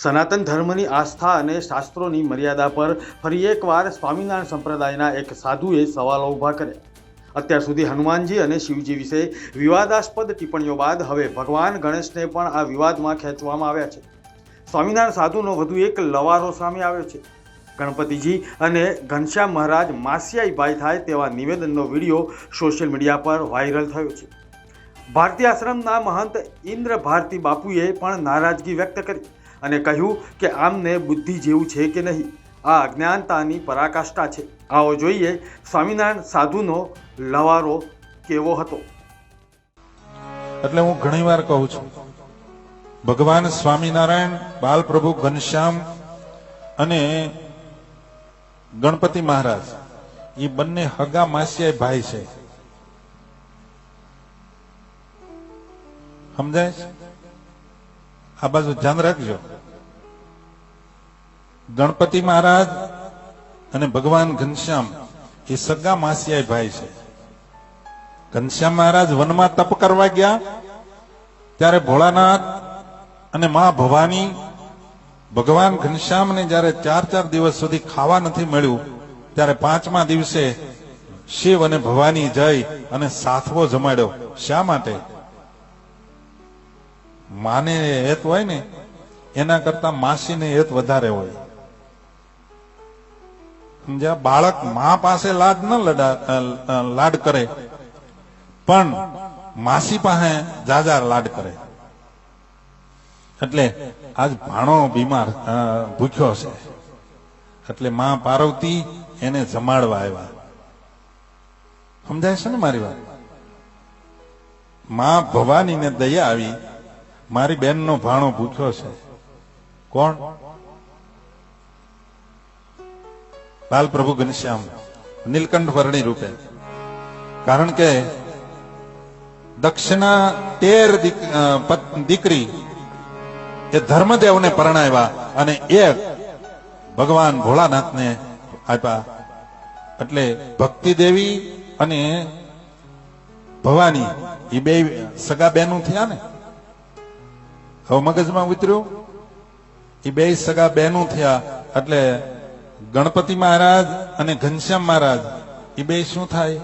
સનાતન ધર્મની આસ્થા અને શાસ્ત્રોની મર્યાદા પર ફરી એકવાર સ્વામિનારાયણ સંપ્રદાયના એક સાધુએ સવાલો ઊભા કર્યા। અત્યાર સુધી હનુમાનજી અને શિવજી વિશે વિવાદાસ્પદ ટિપ્પણીઓ બાદ હવે ભગવાન ગણેશને પણ આ વિવાદમાં ખેંચવામાં આવ્યા છે। સ્વામિનારાયણ સાધુનો વધુ એક લવારો સામે આવ્યો છે। ગણપતિજી અને ઘનશ્યામ મહારાજ માસિયાઈ ભાઈ થાય તેવા નિવેદનનો વિડીયો સોશિયલ મીડિયા પર વાયરલ થયો છે। ભારતી આશ્રમના મહંત ઇન્દ્ર ભારતી બાપુએ પણ નારાજગી વ્યક્ત કરી અને કહ્યું કે આમને બુદ્ધિ જેવું છે કે નહીં, આ અજ્ઞાનતાની પરાકાષ્ઠા છે। આવો જોઈએ સ્વામિનારાયણ સાધુનો લવારો કેવો હતો। એટલે હું ઘણીવાર કહું છું, ભગવાન સ્વામિનારાયણ, બાલ પ્રભુ ઘનશ્યામ અને ગણપતિ મહારાજ એ બંને હગા માસિયાઈ ભાઈ છે। સમજાય છે? આ બાજુ ધ્યાન રાખજો। ગણપતિ મહારાજ અને ભગવાન ઘનશ્યામ એ સગા માસિયાઈ ભાઈ છે। ઘનશ્યામ મહારાજ વનમાં તપ કરવા ગયા ત્યારે ભોળાનાથ અને મા ભવાની ભગવાન ઘનશ્યામને જયારે 4 દિવસ સુધી ખાવા નથી મળ્યું ત્યારે 5મા દિવસે શિવ અને ભવાની જઈ અને સાથવો જમાડ્યો। શા માટે? માને હેત હોય ને એના કરતા માસીને હેત વધારે હોય। સમજ્યા? બાળક મા પાસે લાડ કરે પણ માસી પાસે જાજા લાડ કરે। એટલે આજ ભાણો બીમાર ભૂખ્યો છે એટલે માં પાર્વતી એને જમાડવા આવ્યા। સમજાય છે ને મારી વાત? માં ભવાનીને દયા આવી, મારી બેનનો ભાણો ભૂખ્યો છે। કોણ? બાલ પ્રભુ ઘનશ્યામ નીલકંઠ વર્ણી રૂપે। કારણ કે દક્ષના 13 દીકરી એ ધર્મદેવને પરણાવ્યા અને એક ભગવાન ભોળાનાથને આપ્યા। એટલે ભક્તિ દેવી અને ભવાની એ બે સગા બેનું થયા ને। હવે મગજમાં ઉતર્યું? એ બે સગા બેનું થયા એટલે ગણપતિ મહારાજ અને ઘનશ્યામ મહારાજ એ બે શું થાય?